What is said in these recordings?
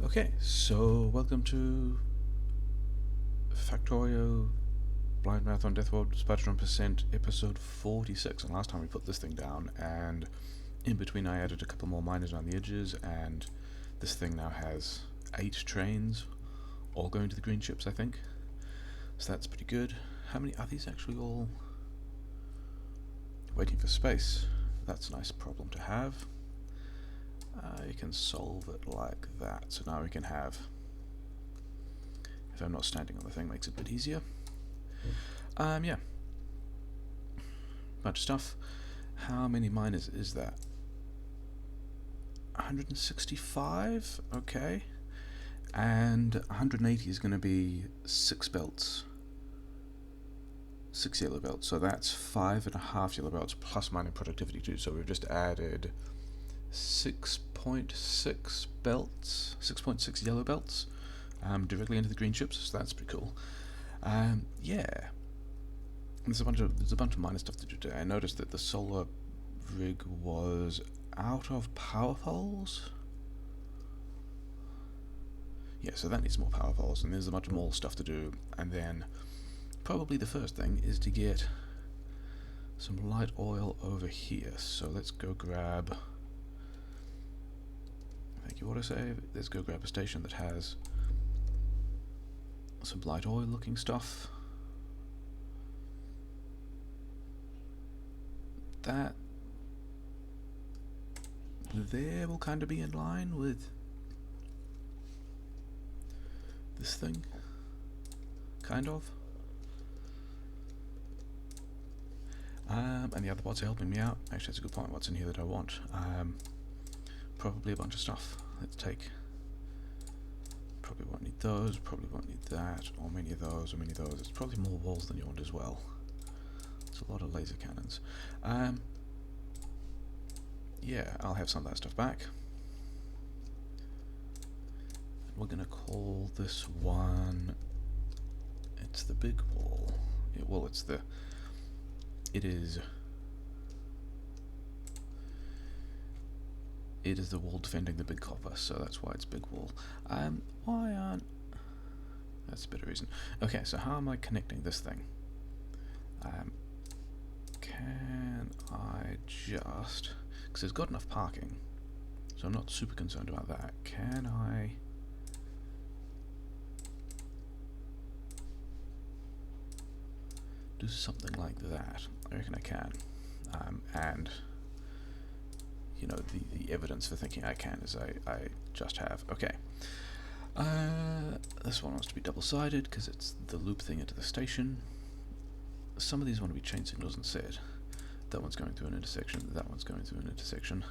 Okay, so welcome to Factorio Blind Marathon Deathworld Spidertron Percent episode 46. And last time we put this thing down, and in between I added a couple more miners on the edges, and this thing now has 8 trains, all going to the green ships, I think. So that's pretty good. How many are these actually all waiting for space? That's a nice problem to have. You can solve it like that. So now we can have, if I'm not standing on the thing, makes it a bit easier. Yeah. Bunch of stuff. How many miners is that? 165? Okay. And 180 is going to be 6 belts. 6 yellow belts. So that's 5.5 yellow belts plus mining productivity too. So we've just added 6.6 belts, 6.6 yellow belts directly into the green ships. So that's pretty cool. Yeah. There's a bunch of minor stuff to do today. I noticed that the solar rig was out of power poles. Yeah, so that needs more power poles, and there's a bunch more stuff to do. And then probably the first thing is to get some light oil over here. So let's go grab. Thank you, autosave. Let's go grab a station that has some light oil looking stuff. That there will kind of be in line with this thing, kind of. And the other bots are helping me out. Actually, that's a good point. What's in here that I want? Probably a bunch of stuff. Let's take. Probably won't need those. Probably won't need that, or many of those, or many of those. It's probably more walls than you want as well. It's a lot of laser cannons. Yeah, I'll have some of that stuff back. We're gonna call this one. It's the big wall. Well, it's the. It is. It is the wall defending the big copper, so that's why it's big wall. Why aren't? That's a better reason. Okay, so how am I connecting this thing? Can I just? Because it's got enough parking, so I'm not super concerned about that. Can I? Do something like that? I reckon I can. And you know, the evidence for thinking I can is I just have. Okay. This one wants to be double-sided because it's the loop thing into the station. Some of these want to be chain signals instead. That one's going through an intersection. That one's going through an intersection.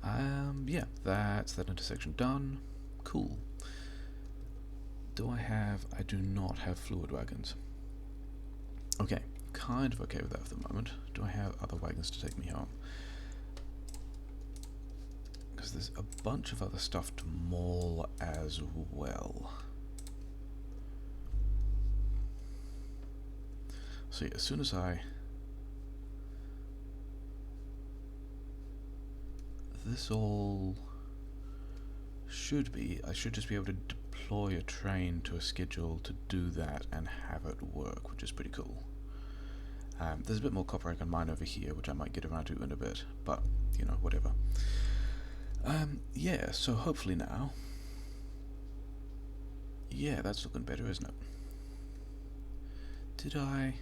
Yeah, that's that intersection done. Cool. Do I have? I do not have fluid wagons. Okay, kind of okay with that for the moment. Do I have other wagons to take me home? Because there's a bunch of other stuff to maul as well. So yeah, as soon as this all should be, I should just be able to deploy a train to a schedule to do that and have it work, which is pretty cool. There's a bit more copper I can mine over here, which I might get around to in a bit, but, you know, whatever. Yeah, so hopefully now... Yeah, that's looking better, isn't it? Did I...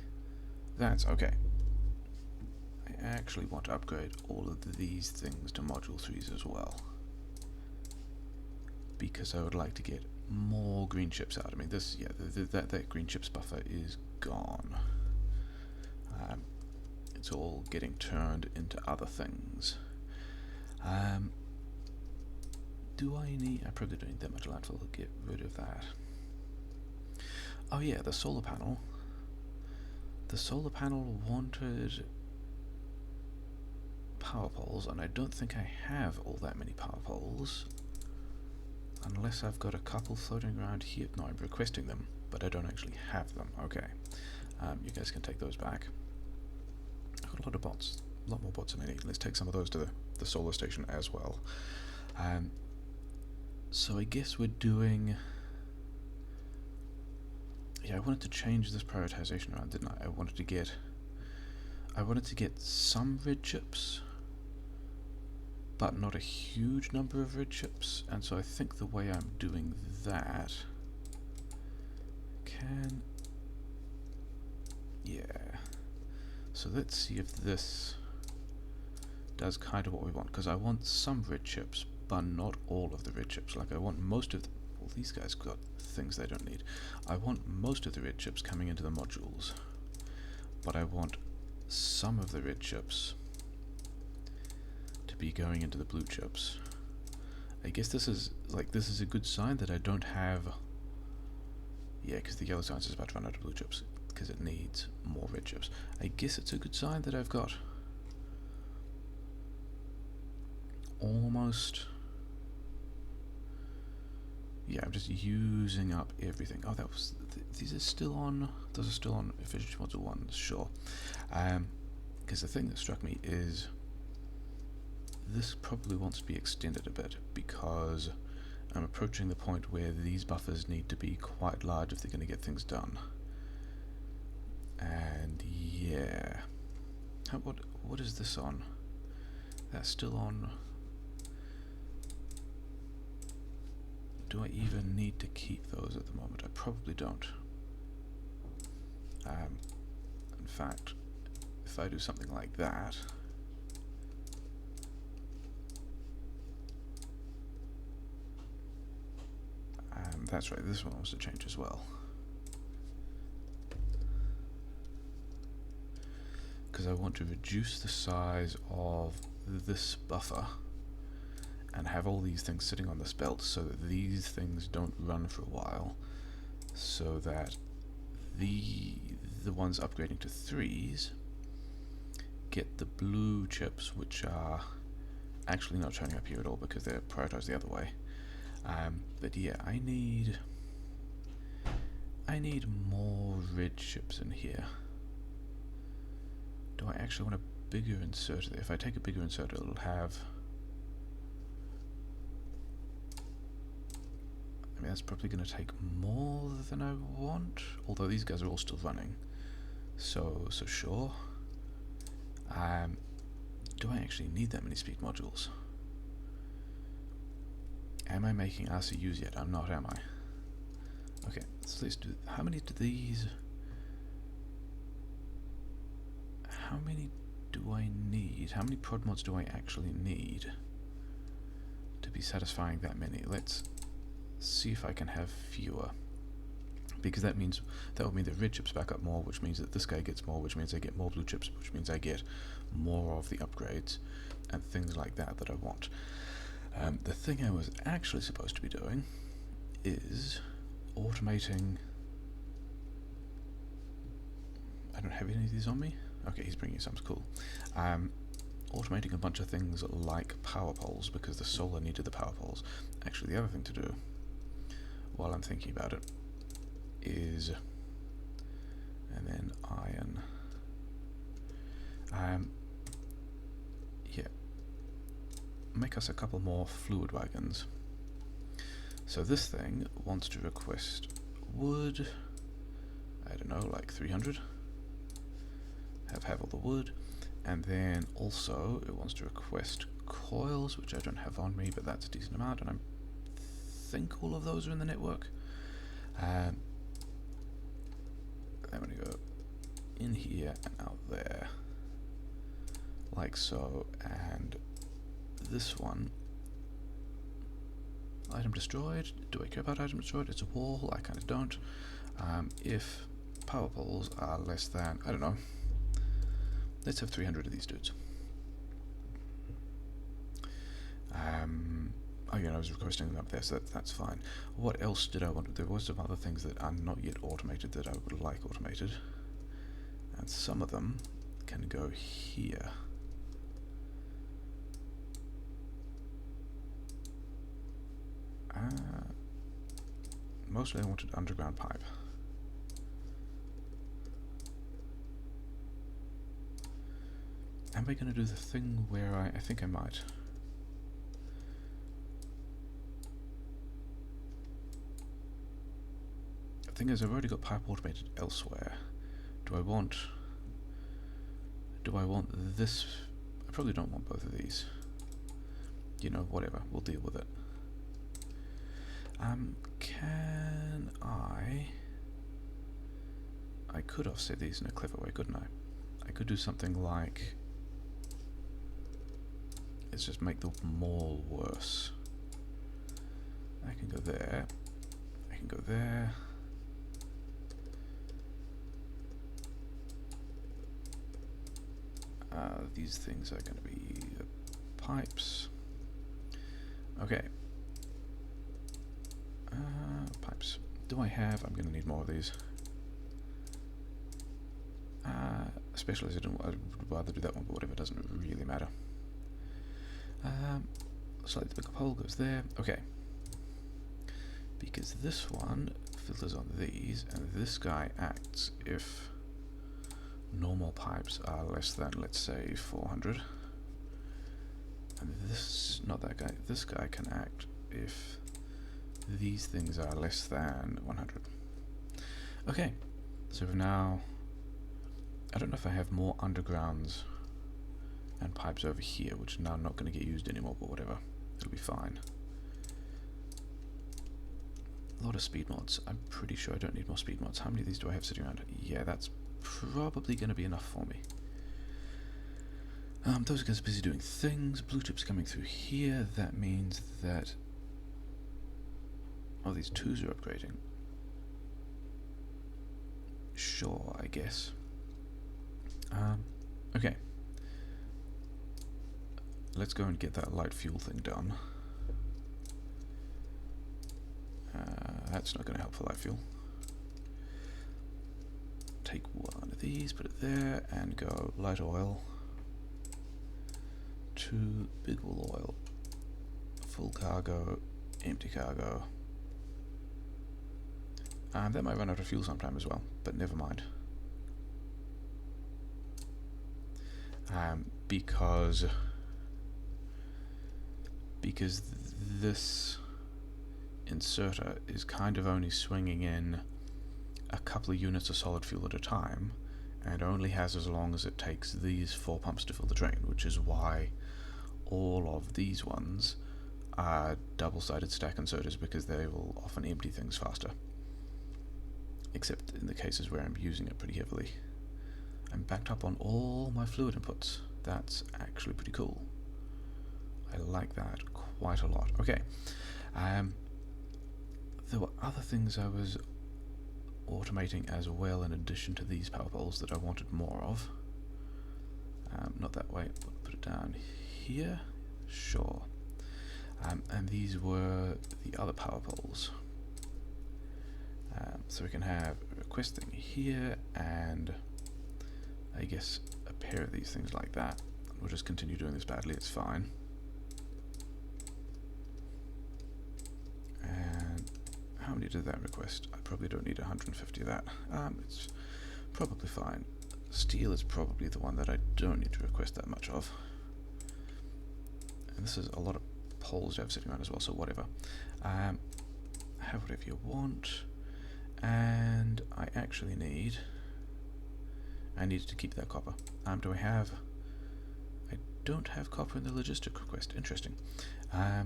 That's okay. I actually want to upgrade all of these things to Module 3s as well. Because I would like to get more green chips out. I mean, this, yeah, that green chips buffer is gone. It's all getting turned into other things. Do I need? I probably don't need that much landfill to get rid of that. Oh yeah, the solar panel. The solar panel wanted power poles, and I don't think I have all that many power poles. Unless I've got a couple floating around here. No, I'm requesting them, but I don't actually have them. Okay. You guys can take those back. I've got a lot of bots. A lot more bots than I need. Let's take some of those to the solar station as well. So I guess we're doing... Yeah, I wanted to change this prioritization around, didn't I? I wanted to get some red chips, but not a huge number of red chips, and so I think the way I'm doing that can... Yeah. So let's see if this does kind of what we want, because I want some red chips, but not all of the red chips. Like, I want most of the... Well, these guys got things they don't need. I want most of the red chips coming into the modules, but I want some of the red chips to be going into the blue chips. I guess this is a good sign that I don't have... Yeah, because the yellow science is about to run out of blue chips, because it needs more red chips. I guess it's a good sign that I've got almost... Yeah, I'm just using up everything. Oh, that was... these are still on... Those are still on efficiency module 1, sure. Because the thing that struck me is this probably wants to be extended a bit, because I'm approaching the point where these buffers need to be quite large if they're going to get things done. And yeah... What is this on? That's still on... Do I even need to keep those at the moment? I probably don't. In fact, if I do something like that... that's right, this one wants to change as well. Because I want to reduce the size of this buffer and have all these things sitting on this belt so that these things don't run for a while, so that the ones upgrading to 3s get the blue chips, which are actually not showing up here at all because they're prioritized the other way. But yeah, I need more red chips in here. Do I actually want a bigger inserter? If I take a bigger inserter, it'll have... I mean, that's probably going to take more than I want, although these guys are all still running, so sure. Do I actually need that many speed modules? Am I making RCUs yet? I'm not, am I? Okay, so let's do... How many do these... How many do I need? How many prod mods do I actually need to be satisfying that many? Let's see if I can have fewer, because that would mean the red chips back up more, which means that this guy gets more, which means I get more blue chips, which means I get more of the upgrades and things like that I want. The thing I was actually supposed to be doing is automating... I don't have any of these on me? Okay, he's bringing some, cool. Automating a bunch of things like power poles, because the solar needed the power poles. Actually, the other thing to do, while I'm thinking about it, is... and then iron... yeah, make us a couple more fluid wagons. So this thing wants to request wood, I don't know, like 300. Have all the wood, and then also it wants to request coils, which I don't have on me, but that's a decent amount, and I think all of those are in the network. I'm going to go in here and out there, like so, and this one, item destroyed. Do I care about item destroyed? It's a wall, I kind of don't. If power poles are less than, I don't know, let's have 300 of these dudes. Again, I was requesting them up there, so that's fine. What else did I want? There were some other things that are not yet automated that I would like automated, and some of them can go here. Mostly I wanted underground pipe. Am I going to do the thing where I think I might? Thing is, I've already got pipe automated elsewhere. Do I want this? I probably don't want both of these. You know, whatever, we'll deal with it. Can I could offset these in a clever way, couldn't I? I could do something like, let's just make the mall worse. I can go there, I can go there. These things are going to be the pipes. Okay. Pipes. Do I have? I'm going to need more of these. Especially as I'd rather do that one, but whatever, doesn't really matter. Slightly bigger pole goes there. Okay. Because this one filters on these, and this guy acts if normal pipes are less than, let's say, 400. And this, not that guy, this guy can act if these things are less than 100. Okay, so now, I don't know if I have more undergrounds and pipes over here, which are now not going to get used anymore, but whatever, it'll be fine. A lot of speed mods. I'm pretty sure I don't need more speed mods. How many of these do I have sitting around? Yeah, that's probably going to be enough for me. Those guys are busy doing things. Blue chips coming through here. That means that... oh, these twos are upgrading. Sure, I guess. Okay. Let's go and get that light fuel thing done. That's not going to help for light fuel. Take one of these, put it there, and go light oil to big wool oil. Full cargo, empty cargo. That might run out of fuel sometime as well, but never mind. Because this inserter is kind of only swinging in a couple of units of solid fuel at a time, and only has as long as it takes these 4 pumps to fill the train, which is why all of these ones are double-sided stack inserters, because they will often empty things faster. Except in the cases where I'm using it pretty heavily. I'm backed up on all my fluid inputs. That's actually pretty cool. I like that quite a lot. Okay. There were other things I was automating as well in addition to these power poles that I wanted more of. Not that way, put it down here. Sure. And these were the other power poles. So we can have a request thing here, and I guess a pair of these things like that. We'll just continue doing this badly, it's fine. And how many did that request? I probably don't need 150 of that. It's probably fine. Steel is probably the one that I don't need to request that much of. And this is a lot of poles you have sitting around as well, so whatever. Have whatever you want. And I actually need... I needed to keep that copper. Do I have... I don't have copper in the logistic request. Interesting. I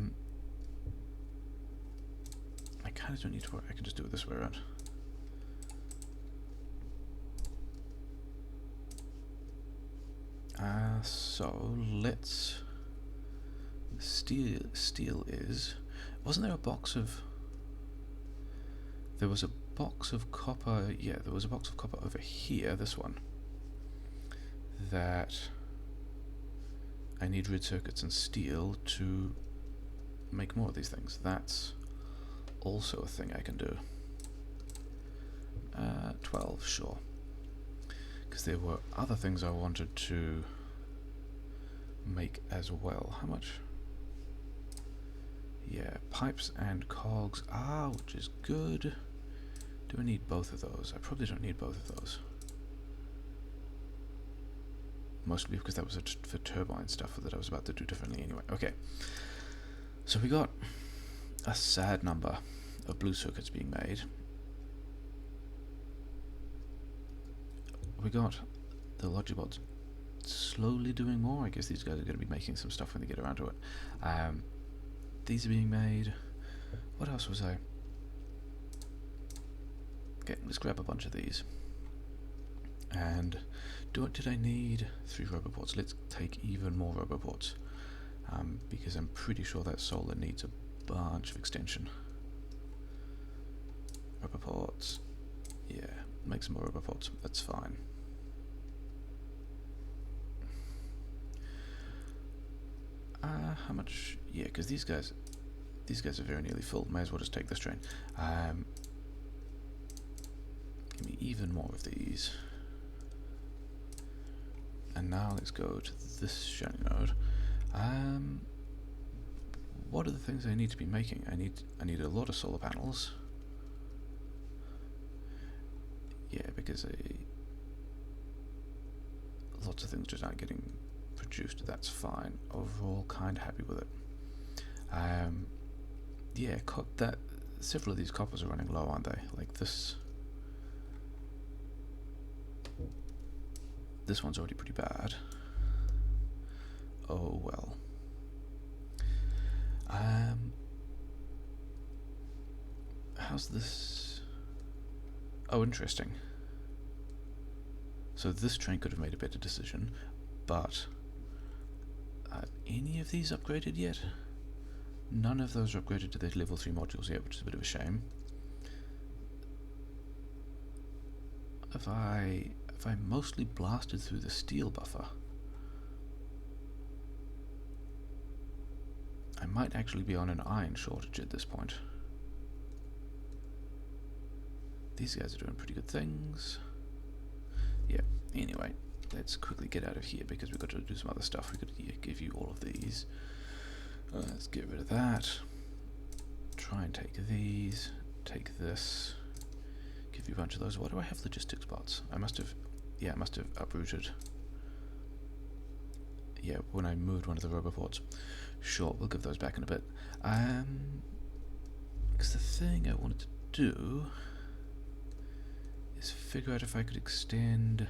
kind of don't need to worry. I can just do it this way around. So let's... Steel is... Wasn't there a box of... There was a box of copper... Yeah, there was a box of copper over here, this one. That... I need red circuits and steel to make more of these things. That's also a thing I can do. 12, sure. Because there were other things I wanted to make as well. How much? Yeah, pipes and cogs. Which is good. Do I need both of those? I probably don't need both of those. Mostly because that was for turbine stuff that I was about to do differently anyway. Okay. So we got a sad number of blue circuits being made. we got the logibots slowly doing more. I guess these guys are going to be making some stuff when they get around to it. These are being made. What else was I? Okay, let's grab a bunch of these. And did I need 3 roboports? Let's take even more roboports. Because I'm pretty sure that solar needs a bunch of extension. Roboports. Yeah, make some more roboports. That's fine. How much? Yeah, because these guys are very nearly full. May as well just take this train. Give me even more of these. And now let's go to this shining node. What are the things I need to be making? I need a lot of solar panels. Yeah, because lots of things just aren't getting produced. That's fine. Overall, kind of happy with it. Yeah, several of these coppers are running low, aren't they? Like this. This one's already pretty bad. Oh well. How's this? Oh, interesting. So this train could have made a better decision, but are any of these upgraded yet? None of those are upgraded to their level 3 modules yet, which is a bit of a shame. Have I mostly blasted through the steel buffer? I might actually be on an iron shortage at this point. These guys are doing pretty good things. Yeah, anyway, let's quickly get out of here because we've got to do some other stuff. We've got to give you all of these. Let's get rid of that. Try and take these. Take this. Give you a bunch of those. Why do I have logistics bots? I must have uprooted. Yeah, when I moved one of the roboports. Sure, we'll give those back in a bit. Because the thing I wanted to do is figure out if I could extend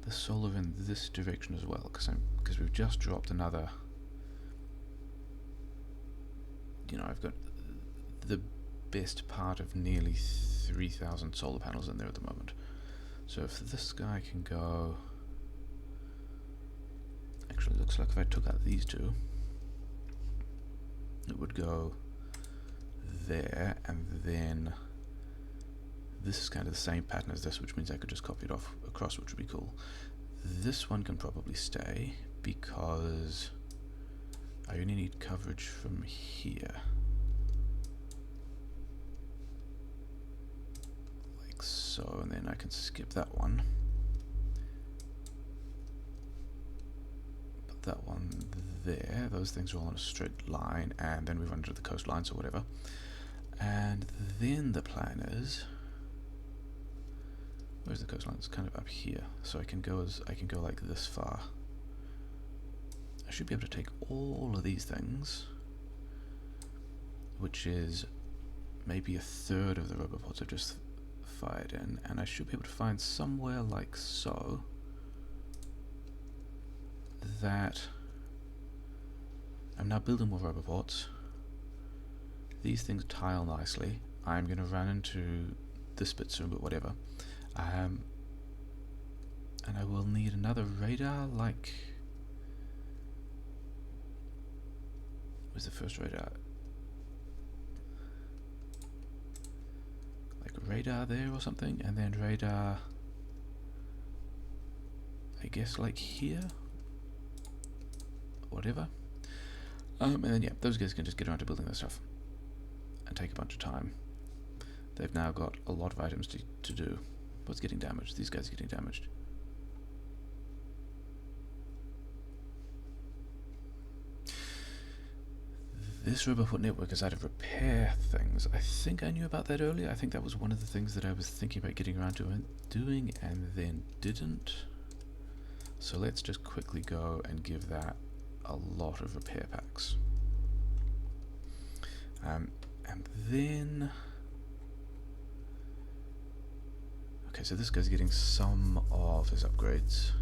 the solar in this direction as well, because we've just dropped another. You know, I've got the best part of nearly 3,000 solar panels in there at the moment. So if this guy can go, actually, it looks like if I took out these two, it would go there, and then this is kind of the same pattern as this, which means I could just copy it off across, which would be cool. This one can probably stay because I only need coverage from here. Like so, and then I can skip that one. Put that one there. Those things are all on a straight line, and then we run into the coastlines or whatever. And then the plan is, where's the coastline? It's kind of up here, so I can go like this far. I should be able to take all of these things, which is maybe a third of the robopods I've just fired in, and I should be able to find somewhere like so that I'm now building more robopods. These things tile nicely. I'm going to run into this bit soon, but whatever. And I will need another radar, like... Where's the first radar? Like radar there or something, and then radar... I guess like here? Whatever. And then yeah, those guys can just get around to building their stuff. And take a bunch of time. They've now got a lot of items to do. What's getting damaged? These guys are getting damaged. This roboport network is out of repair things. I think I knew about that earlier. I think that was one of the things that I was thinking about getting around to doing and then didn't. So let's just quickly go and give that a lot of repair packs. And then... Okay, Okay, so this guy's getting some of his upgrades,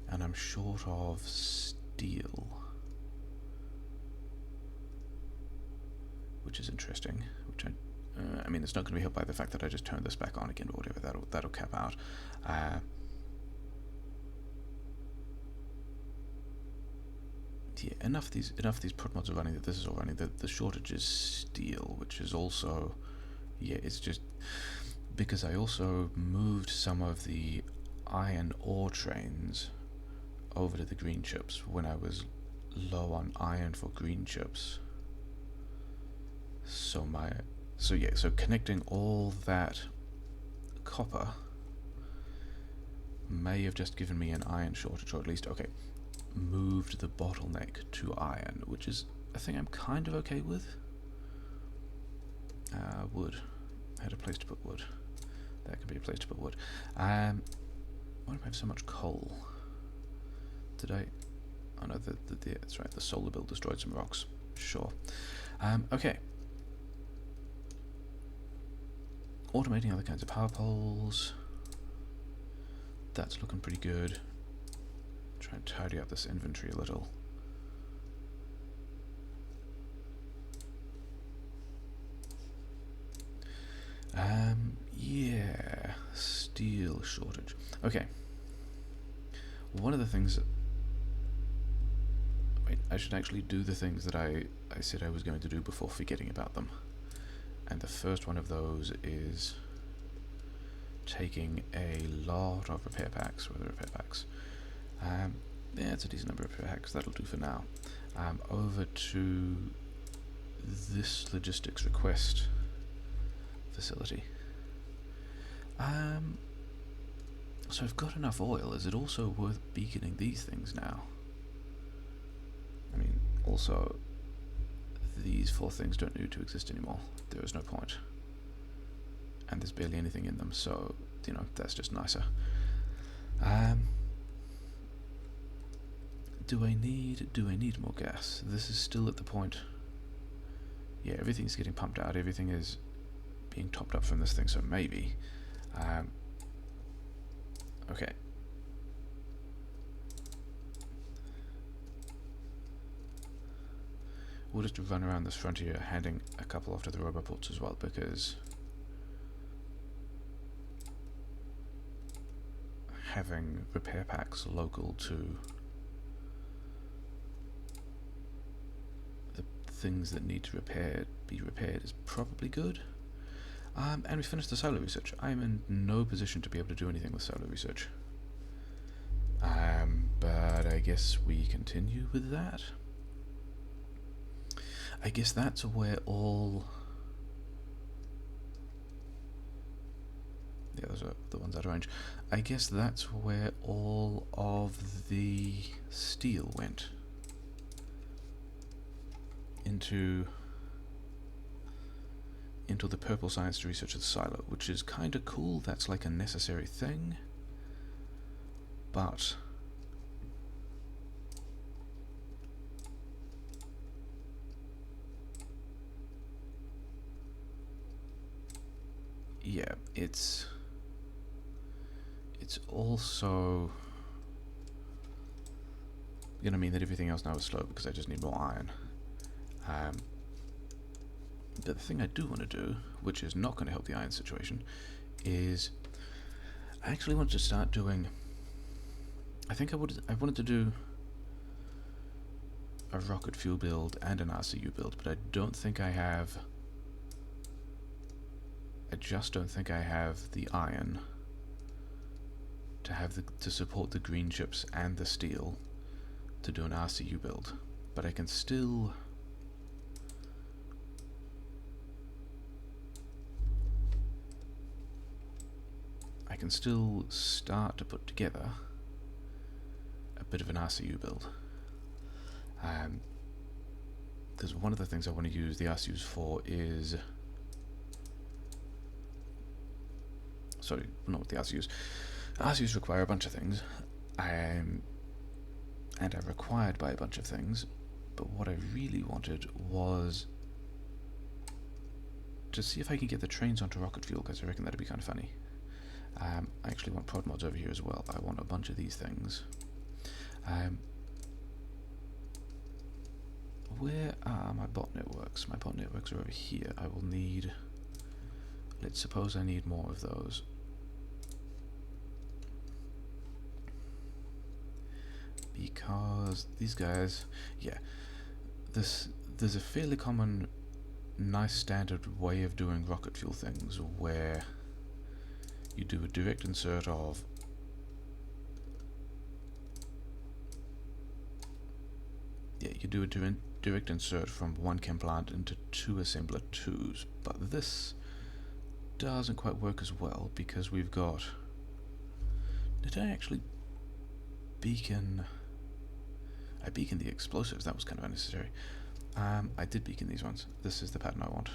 and I'm short of steel, which is interesting. Which I mean, it's not going to be helped by the fact that I just turned this back on again, but whatever. That'll cap out. Yeah, enough these prod mods are running that this is all running. The shortage is steel, which is also, yeah, it's just because I also moved some of the iron ore trains over to the green chips when I was low on iron for green chips. So connecting all that copper may have just given me an iron shortage, or at least, okay, moved the bottleneck to iron, which is a thing I'm kind of okay with. Wood. I had a place to put wood. That could be a place to put wood. Why do I have so much coal? Did I? Oh no, that's right, the solar build destroyed some rocks. Sure. Okay. Automating other kinds of power poles. That's looking pretty good. Try and tidy up this inventory a little. Yeah, steel shortage. Okay. One of the things... Wait, I should actually do the things that I said I was going to do before forgetting about them. And the first one of those is taking a lot of repair packs, yeah, it's a decent number of repair packs, that'll do for now, over to this logistics request facility. So I've got enough oil. Is it also worth beaconing these things now? I mean, also, these 4 things don't need to exist anymore. There is no point. And there's barely anything in them, so, you know, that's just nicer. Do I need more gas? This is still at the point... Yeah, everything's getting pumped out, everything is being topped up from this thing, so maybe. Okay. We'll just run around this frontier, handing a couple off to the roboports as well, because having repair packs local to the things that need to be repaired is probably good. And we finished the solar research. I'm in no position to be able to do anything with solar research. But I guess we continue with that. I guess that's where all... Yeah, those are the ones out of range. I guess that's where all of the steel went. Into the purple science research of the silo, which is kind of cool. That's like a necessary thing. But... yeah, it's also gonna mean that everything else now is slow because I just need more iron. The thing I do want to do, which is not going to help the iron situation, is I actually want to start doing... I wanted to do a rocket fuel build and an RCU build, but I don't think I have... I just don't think I have the iron to support the green chips and the steel to do an RCU build. But I can still... start to put together a bit of an RCU build. Because one of the things I want to use the RCUs for is... Sorry, not with the RCUs. RCUs require a bunch of things, and are required by a bunch of things, but what I really wanted was to see if I can get the trains onto rocket fuel, because I reckon that'd be kind of funny. I actually want prod mods over here as well. I want a bunch of these things. Where are my bot networks? My bot networks are over here. I will need... Let's suppose I need more of those. Because these guys... Yeah. There's a fairly common, nice standard way of doing rocket fuel things where you do a direct insert of... Yeah, you do a direct insert from one chem plant into two assembler 2s, but this doesn't quite work as well because we've got... Did I actually beacon... I beaconed the explosives, that was kind of unnecessary. I did beacon these ones. This is the pattern I want.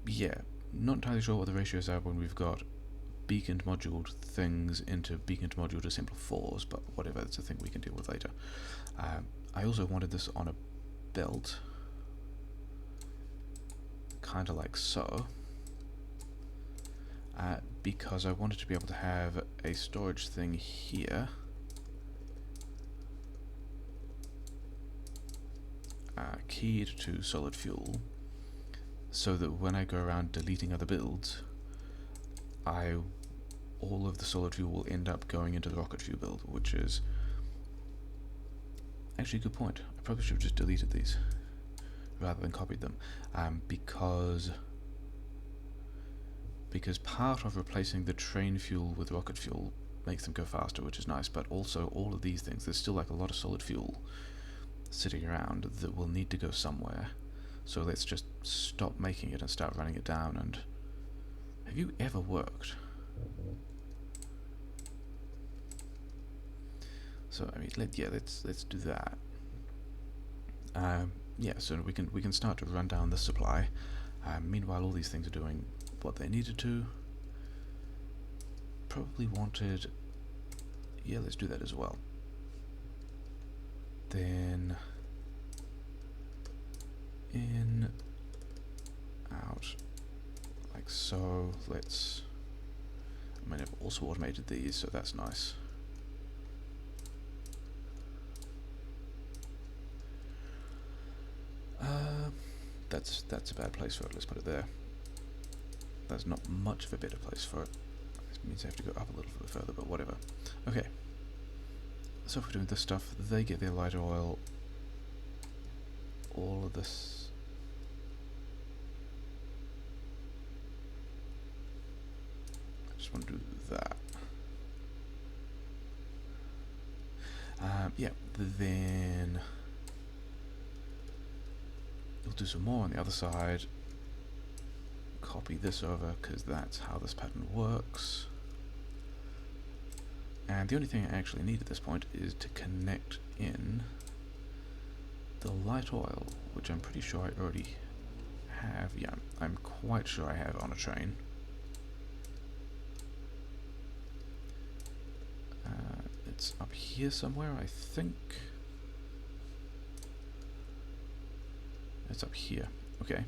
Yeah, not entirely sure what the ratios are when we've got beaconed moduled things into beaconed moduled assembler 4s, but whatever, it's a thing we can deal with later. I also wanted this on a belt, kind of like so, because I wanted to be able to have a storage thing here, keyed to solid fuel, so that when I go around deleting other builds, all of the solid fuel will end up going into the rocket fuel build, which is actually a good point. I probably should have just deleted these rather than copied them, because part of replacing the train fuel with rocket fuel makes them go faster, which is nice, but also all of these things, there's still like a lot of solid fuel sitting around that will need to go somewhere. So let's just stop making it and start running it down. And have you ever worked? So I mean, let's do that. Yeah, so we can start to run down the supply. Meanwhile, all these things are doing what they needed to. Probably wanted... Yeah, let's do that as well. Then... in, out, like so. Let's... I mean, I've also automated these, so that's nice. That's a bad place for it, let's put it there. That's not much of a better place for it. This means I have to go up a little bit further, but whatever. Okay. So if we're doing this stuff, they get their lighter oil. All of this. I just want to do that. Yeah, then we'll do some more on the other side. Copy this over because that's how this pattern works. And the only thing I actually need at this point is to connect in the light oil, which I'm pretty sure I already have. Yeah, I'm quite sure I have on a train. It's up here somewhere, I think. It's up here. Okay.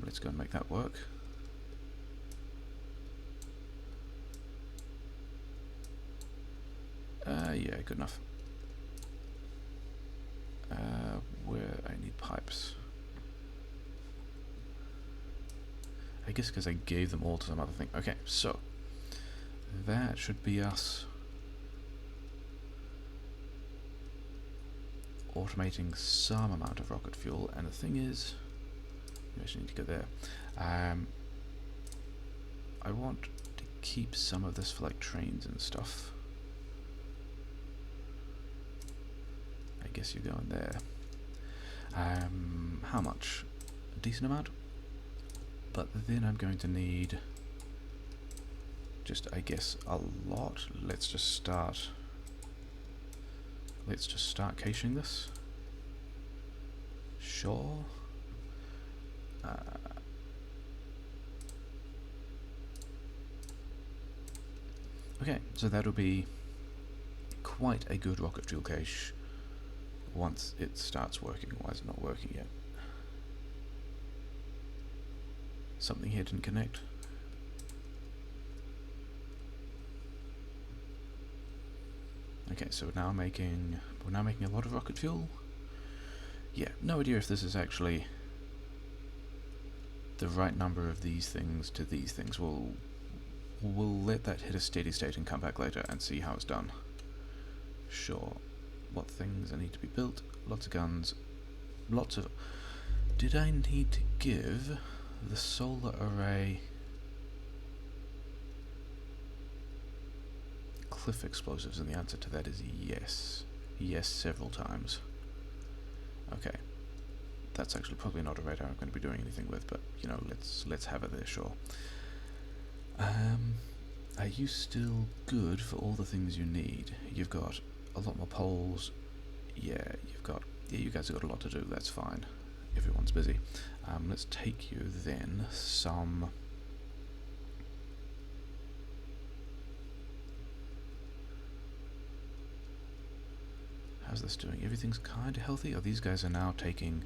Let's go and make that work. Yeah, good enough. Where I need pipes. I guess because I gave them all to some other thing. Okay, so that should be us automating some amount of rocket fuel, and the thing is, we actually need to go there. I want to keep some of this for like trains and stuff. I guess you're going there. How much? A decent amount? But then I'm going to need just, I guess, a lot. Let's just start caching this. Sure. Okay, so that'll be quite a good rocket fuel cache once it starts working. Why is it not working yet? Something here didn't connect. Okay, so we're now making a lot of rocket fuel. Yeah, no idea if this is actually the right number of these things to these things. We'll let that hit a steady state and come back later and see how it's done. Sure. What things need to be built? Lots of guns. Lots of... Did I need to give the solar array cliff explosives? And the answer to that is yes. Yes, several times. Okay. That's actually probably not a radar I'm going to be doing anything with, but, you know, let's have it there, sure. Are you still good for all the things you need? You've got a lot more poles. Yeah, you guys have got a lot to do, that's fine. Everyone's busy. Let's take you then some... How's this doing? Everything's kind of healthy? Oh, these guys are now taking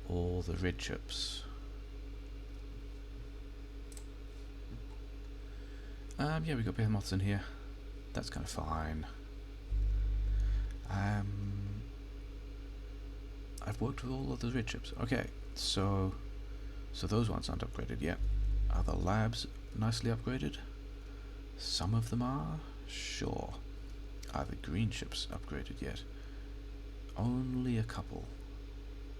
all the red chips. Yeah, we got behemoths in here. That's kind of fine. I've worked with all of the red chips. Okay, so those ones aren't upgraded yet. Are the labs nicely upgraded? Some of them are, sure. Are the green ships upgraded yet? Only a couple.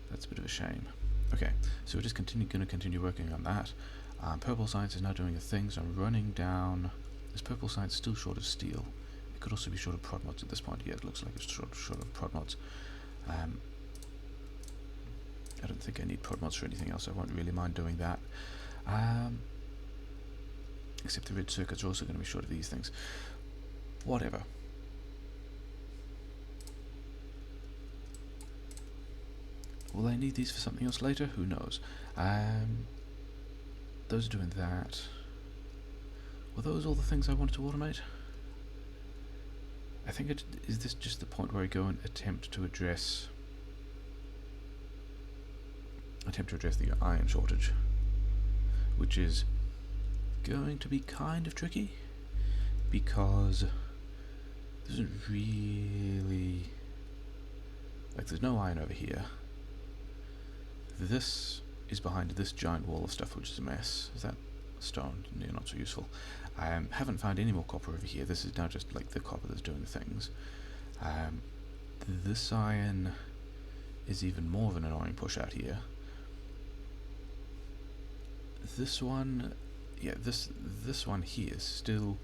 That's a bit of a shame. Okay, so we're just going to continue working on that. Purple science is now doing a thing, so I'm running down. Is purple science still short of steel? It could also be short of prod mods at this point. Yeah, it looks like it's short of prod mods. I don't think I need prod mods for anything else. I won't really mind doing that. Except the red circuits are also going to be short of these things. Whatever. Will I need these for something else later? Who knows? Those are doing that. Were those all the things I wanted to automate? I think is this just the point where I go and attempt to address the iron shortage, which is going to be kind of tricky because there isn't really, like, there's no iron over here. This is behind this giant wall of stuff, which is a mess. Is that stone? No, not so useful. I haven't found any more copper over here. This is now just like the copper that's doing things. This iron is even more of an annoying push out here. This one, yeah, this one here is still...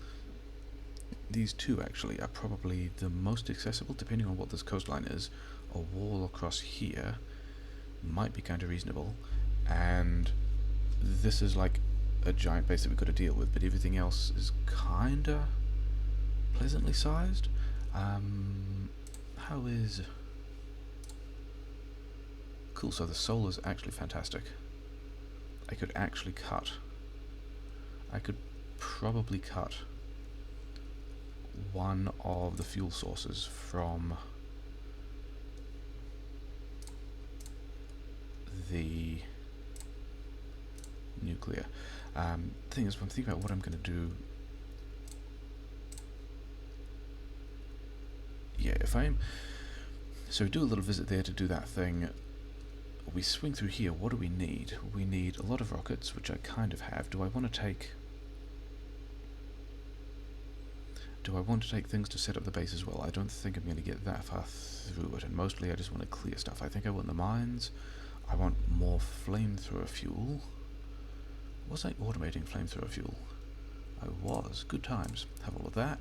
These two actually are probably the most accessible, depending on what this coastline is. A wall across here might be kind of reasonable, and this is like a giant base that we've got to deal with, but everything else is kinda pleasantly sized. How is... Cool, so the solar's actually fantastic. I could probably cut one of the fuel sources from the nuclear. Thing is, when I'm thinking about what I'm going to do, yeah, so we do a little visit there to do that thing. We swing through here. What do we need? We need a lot of rockets, which I kind of have. Do I want to take things to set up the base as well? I don't think I'm going to get that far through it, and mostly I just want to clear stuff. I think I want the mines. I want more flamethrower fuel. Was I automating flamethrower fuel? I was. Good times. Have all of that.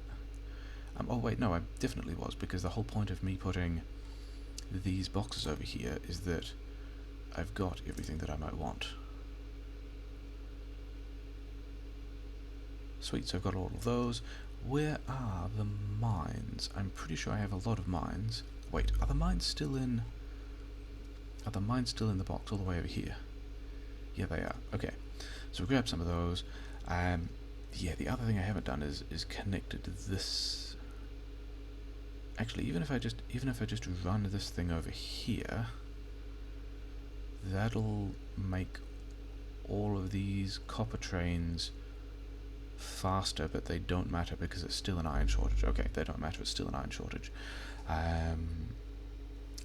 Oh wait, no, I definitely was, because the whole point of me putting these boxes over here is that I've got everything that I might want. Sweet, so I've got all of those. Where are the mines? I'm pretty sure I have a lot of mines. Wait, are the mines still in... Are the mines still in the box all the way over here? Yeah, they are. Okay, so we'll grab some of those. Yeah, the other thing I haven't done is connected to this. Actually, even if I just run this thing over here, that'll make all of these copper trains faster, but they don't matter because it's still an iron shortage. Okay, they don't matter, it's still an iron shortage.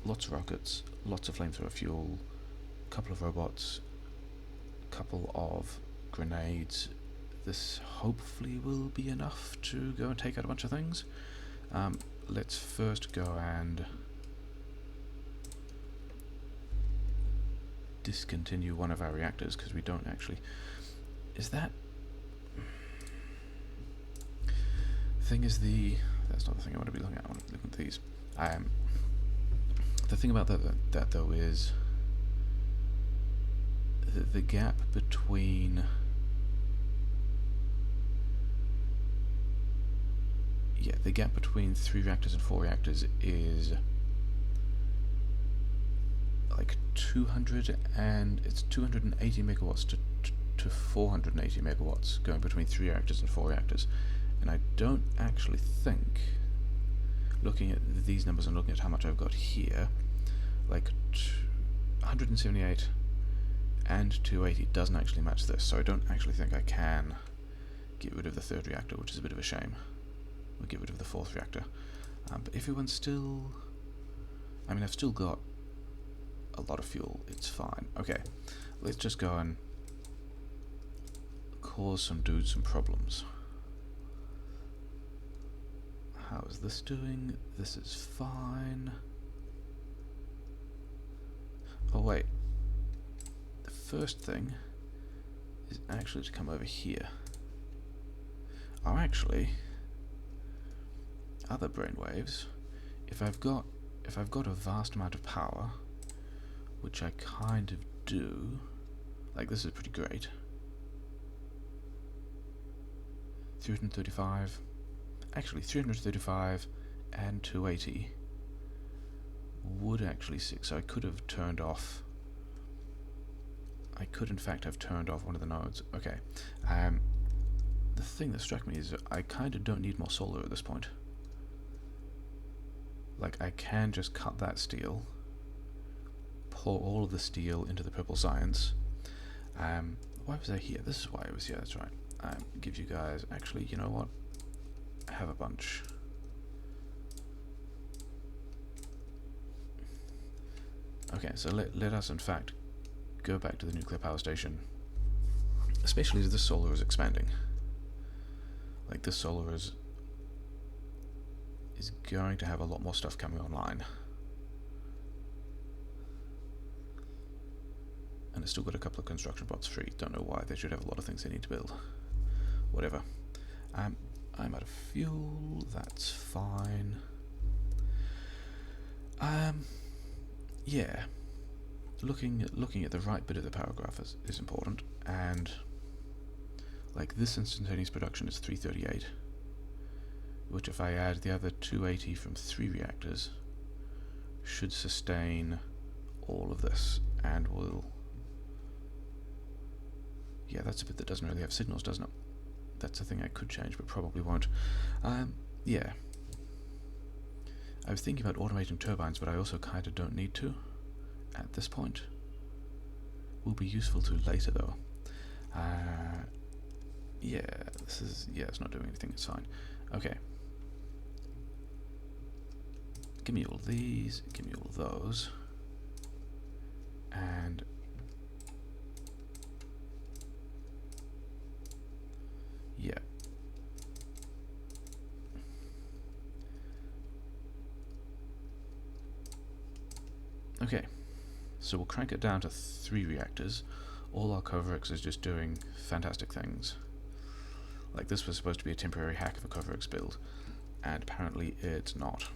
Lots of rockets, lots of flamethrower fuel, a couple of robots, a couple of grenades. This hopefully will be enough to go and take out a bunch of things. Let's first go and discontinue one of our reactors because we don't actually... Is that... Thing is the... That's not the thing I want to be looking at. I want to be looking at these. The thing about that though is the gap between... Yeah, the gap between 3 reactors and 4 reactors is like 200 and it's 280 megawatts to 480 megawatts going between 3 reactors and 4 reactors. And I don't actually think, looking at these numbers and looking at how much I've got here, like 178 and 280 doesn't actually match this, so I don't actually think I can get rid of the 3rd reactor, which is a bit of a shame. We'll get rid of the 4th reactor. But everyone's still... I mean, I've still got a lot of fuel, it's fine. Okay, let's just go and cause some dudes some problems. How is this doing? This is fine. Oh wait, the first thing is actually to come over here. Oh, actually, other brainwaves. If I've got a vast amount of power, which I kind of do, like this is pretty great. 335. Actually, 335 and 280 would actually see, so I could have turned off. I could in fact have turned off one of the nodes. Okay. The thing that struck me is that I kind of don't need more solar at this point. Like, I can just cut that steel, pour all of the steel into the purple science. Why was I here? This is why I was here, that's right. Give you guys, actually, you know what? Have a bunch. Okay, so let us in fact go back to the nuclear power station, especially as this solar is expanding. Like, this solar is going to have a lot more stuff coming online. And it's still got a couple of construction bots free. Don't know why. They should have a lot of things they need to build. Whatever. I'm out of fuel, that's fine. Yeah. Looking at the right bit of the power graph is important, and like this instantaneous production is 338, which if I add the other 280 from 3 reactors should sustain all of this, and will... Yeah, that's a bit that doesn't really have signals, doesn't it? That's a thing I could change, but probably won't. Yeah. I was thinking about automating turbines, but I also kind of don't need to at this point. Will be useful to later, though. Yeah, this is... Yeah, it's not doing anything, it's fine. Okay. Give me all these, give me all those. And... yeah. Okay, so we'll crank it down to 3 reactors. All our Coverx is just doing fantastic things. Like, this was supposed to be a temporary hack of a Coverx build, and apparently it's not.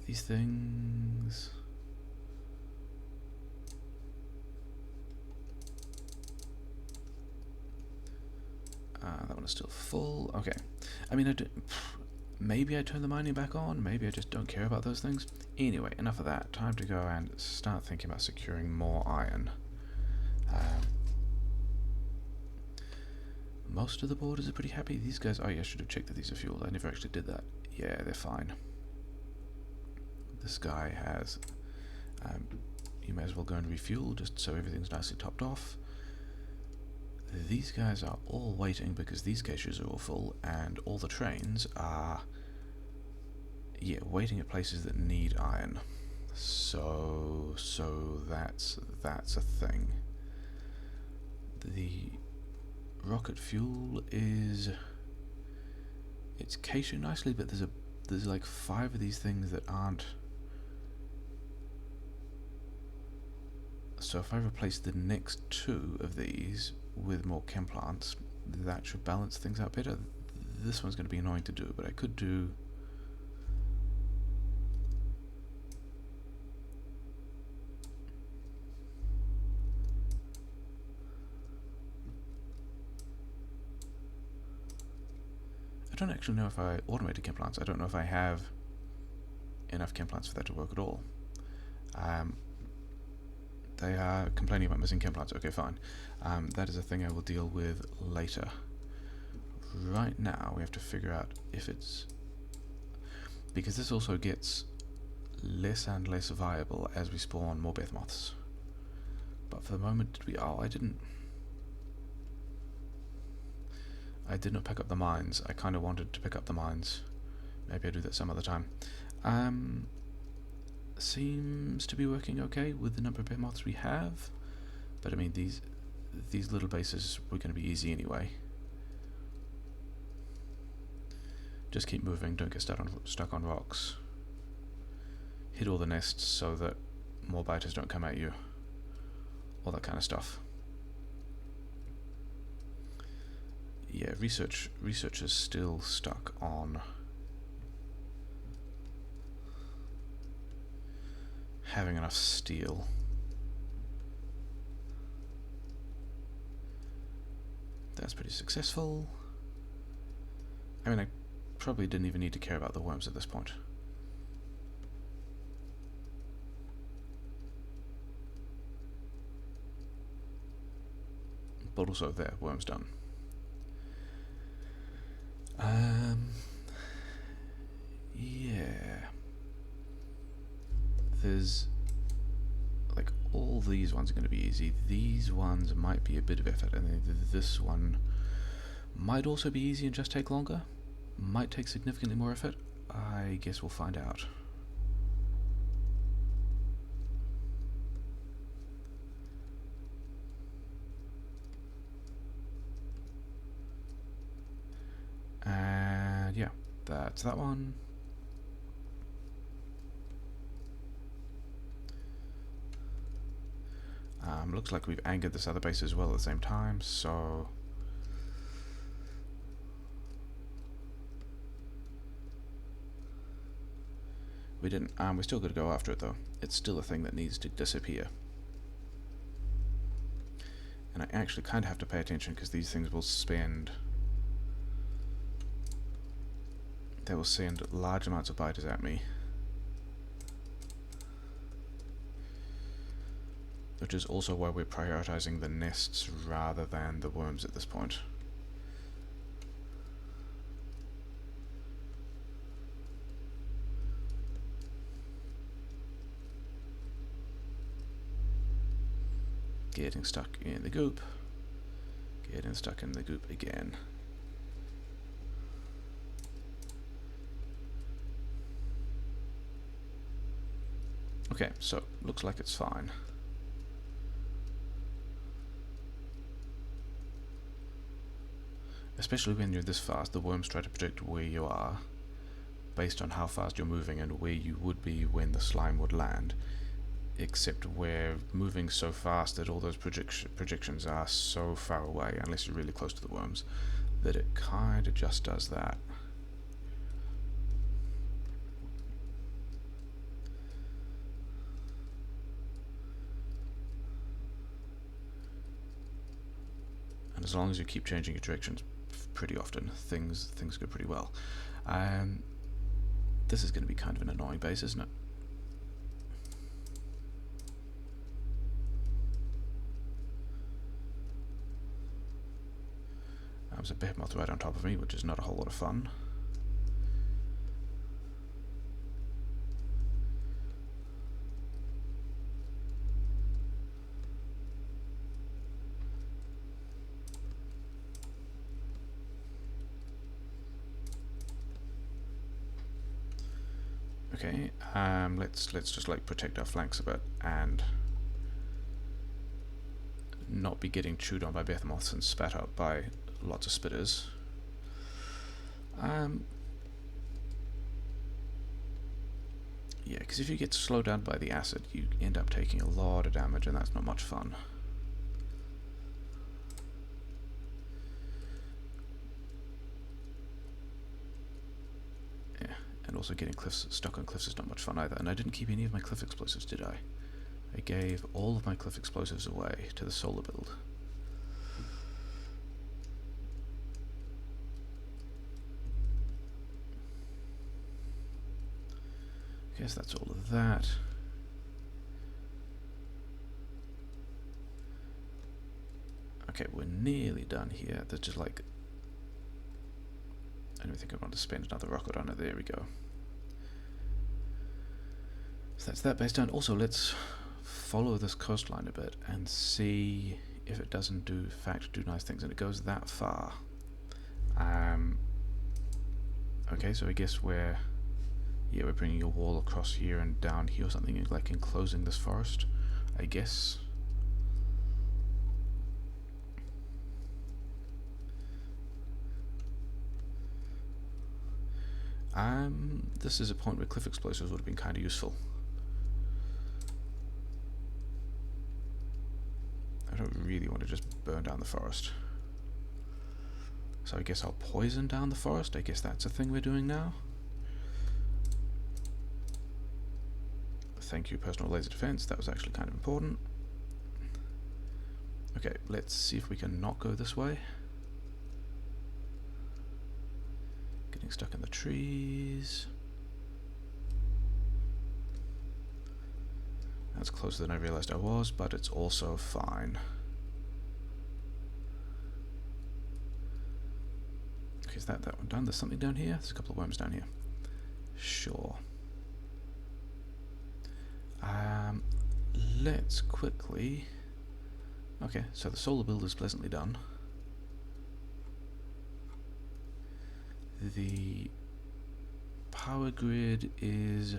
These things... that one is still full. Okay. I mean, maybe I turn the mining back on, maybe I just don't care about those things. Anyway, enough of that. Time to go and start thinking about securing more iron. most of the borders are pretty happy. These guys, oh yeah, I should have checked that these are fueled. I never actually did that. Yeah, they're fine. This guy has, you may as well go and refuel just so everything's nicely topped off. These guys are all waiting because these caches are all full, and all the trains are, yeah, waiting at places that need iron. So that's a thing. The rocket fuel is, it's caching nicely, but there's like 5 of these things that aren't. So if I replace the next 2 of these with more chem plants, that should balance things out better. This one's going to be annoying to do, but I could do. I don't actually know if I automated chem plants. I don't know if I have enough chem plants for that to work at all. They are complaining about missing chem plants. Okay, fine. That is a thing I will deal with later. Right now, we have to figure out if it's, because this also gets less and less viable as we spawn more Beth Moths. But for the moment, did we? Oh, I did not pick up the mines. I kind of wanted to pick up the mines. Maybe I'll do that some other time. Seems to be working okay with the number of Beth Moths we have. But I mean, these little bases were going to be easy anyway. Just keep moving, don't get stuck on rocks. Hit all the nests so that more biters don't come at you. All that kind of stuff. Yeah, research is still stuck on having enough steel. That's pretty successful. I mean, I probably didn't even need to care about the worms at this point. But also there, worms done. Yeah. There's, like, all these ones are going to be easy. These ones might be a bit of effort, and then this one might also be easy and just take longer. Might take significantly more effort. I guess we'll find out. And yeah, that's that one. Looks like we've angered this other base as well at the same time, so we didn't. We're still going to go after it though. It's still a thing that needs to disappear. And I actually kind of have to pay attention because these things will spend. They will send large amounts of biters at me. Which is also why we're prioritizing the nests rather than the worms at this point. Getting stuck in the goop. Getting stuck in the goop again. Okay, so looks like it's fine. Especially when you're this fast, the worms try to predict where you are based on how fast you're moving and where you would be when the slime would land. Except we're moving so fast that all those projections are so far away, unless you're really close to the worms, that it kind of just does that. And as long as you keep changing your directions pretty often, things go pretty well. This is going to be kind of an annoying base, isn't it? There's a behemoth right on top of me, which is not a whole lot of fun. Okay, let's just like protect our flanks a bit and not be getting chewed on by behemoths and spat out by lots of spitters. Yeah, because if you get slowed down by the acid, you end up taking a lot of damage, and that's not much fun. Yeah, and also getting stuck on cliffs is not much fun either. And I didn't keep any of my cliff explosives, did I? I gave all of my cliff explosives away to the solar build. Guess that's all of that. Okay, we're nearly done here. There's just like... I don't think I want to spend another rocket on it. There we go. So that's that base done. Also, let's follow this coastline a bit and see if it doesn't do nice things, and it goes that far. Okay, so I guess we're bringing a wall across here and down here, or something like enclosing this forest, I guess. This is a point where cliff explosives would have been kind of useful. I don't really want to just burn down the forest. So I guess I'll poison down the forest. I guess that's a thing we're doing now. Thank you, personal laser defense. That was actually kind of important. Okay, let's see if we can not go this way. Getting stuck in the trees. That's closer than I realized I was, but it's also fine. Okay, is that one done? There's something down here? There's a couple of worms down here. Sure. Let's quickly... Okay, so the solar build is pleasantly done. The power grid is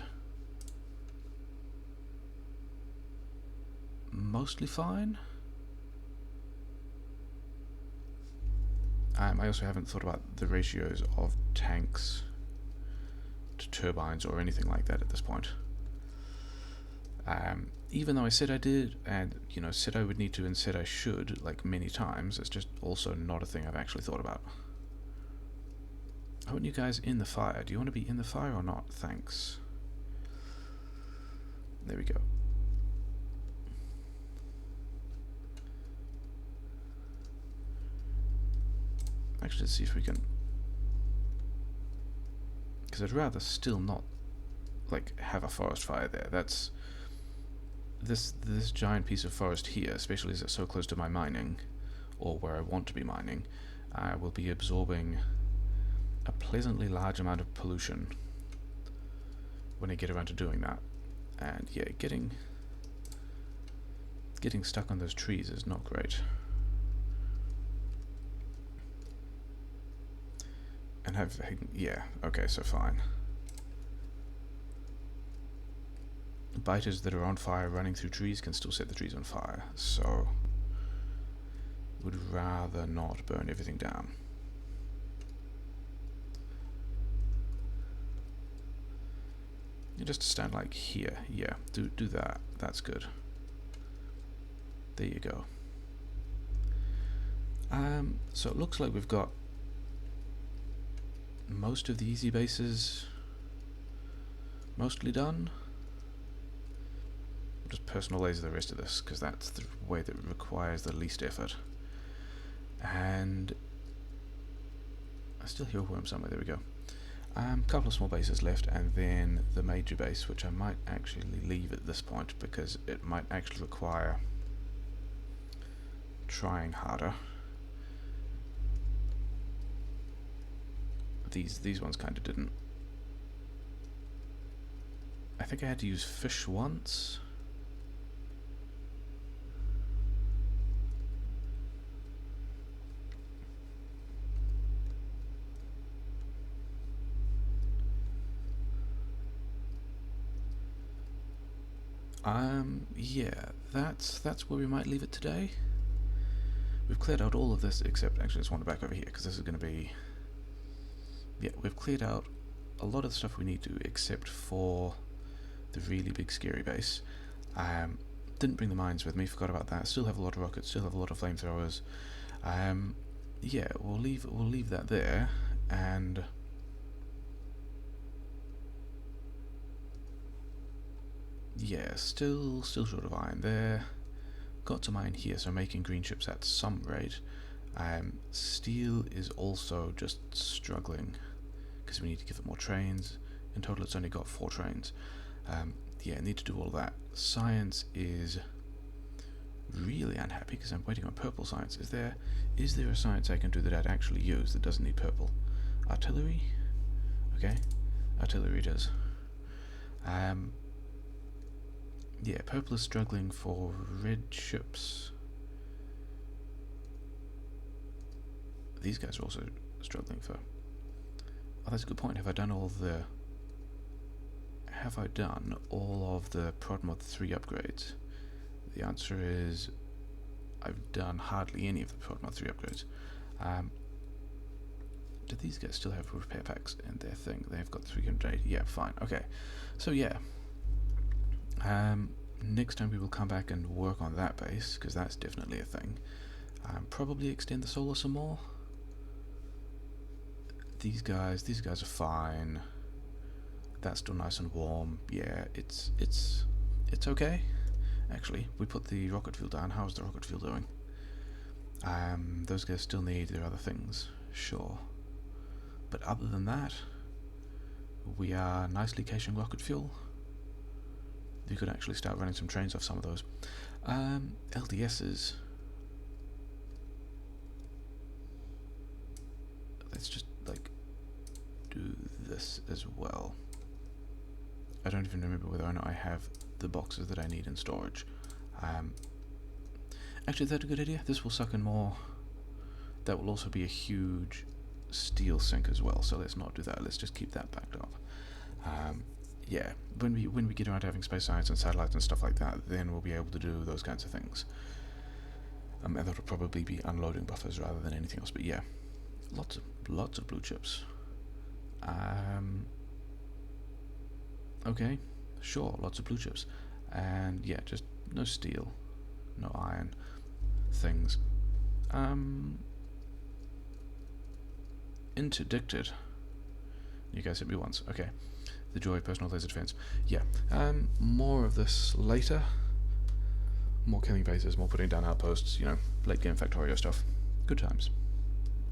mostly fine. I also haven't thought about the ratios of tanks to turbines or anything like that at this point. Even though I said I did, and said I would need to and said I should, like many times, it's just also not a thing I've actually thought about. I want you guys in the fire. Do you want to be in the fire or not? Thanks. There we go. Actually, let's see if we can... Because I'd rather still not, like, have a forest fire there. That's... This giant piece of forest here, especially as it's so close to my mining, or where I want to be mining, will be absorbing a pleasantly large amount of pollution when I get around to doing that. And yeah, getting stuck on those trees is not great. And yeah, okay, so fine. Biters that are on fire running through trees can still set the trees on fire, so would rather not burn everything down. You just stand like here, yeah, do that, that's good. There you go. So it looks like we've got most of the easy bases mostly done. We'll just personal laser the rest of this, because that's the way that requires the least effort. And I still hear a worm somewhere, there we go. Couple of small bases left, and then the major base, which I might actually leave at this point, because it might actually require trying harder. These ones kind of didn't. I think I had to use fish once. Yeah, that's where we might leave it today. We've cleared out all of this except, actually, I just want to back over here because this is going to be, yeah, we've cleared out a lot of the stuff we need to except for the really big scary base. Didn't bring the mines with me, forgot about that. Still have a lot of rockets, still have a lot of flamethrowers. Yeah, we'll leave that there, and yeah, still short of iron there. Got some iron here, so making green chips at some rate. Steel is also just struggling because we need to give it more trains. In total, it's only got 4 trains. Yeah, I need to do all of that. Science is really unhappy because I'm waiting on purple science. Is there a science I can do that I'd actually use that doesn't need purple? Artillery? Okay, artillery does. Yeah, purple is struggling for red ships. These guys are also struggling for... Oh, that's a good point. Have I done all of the Prodmod 3 upgrades? The answer is I've done hardly any of the Prodmod 3 upgrades. Do these guys still have repair packs in their thing? They've got 380. Yeah, fine. Okay. So yeah. Next time we will come back and work on that base, because that's definitely a thing. Probably extend the solar some more. These guys are fine. That's still nice and warm. Yeah, it's okay. Actually, we put the rocket fuel down. How's the rocket fuel doing? Those guys still need their other things, sure. But other than that, we are nicely caching rocket fuel. You could actually start running some trains off some of those. LDSs. Let's just, like, do this as well. I don't even remember whether or not I have the boxes that I need in storage. Actually, is that a good idea? This will suck in more. That will also be a huge steel sink as well, so let's not do that. Let's just keep that backed up. Yeah, when we get around to having space science and satellites and stuff like that, then we'll be able to do those kinds of things. And that'll probably be unloading buffers rather than anything else. But yeah, lots of blue chips. Okay, sure, lots of blue chips, and yeah, just no steel, no iron things. Interdicted. You guys hit me once. Okay. The joy of personal laser defense. Yeah. More of this later. More killing bases, more putting down outposts, you know, late game Factorio stuff. Good times.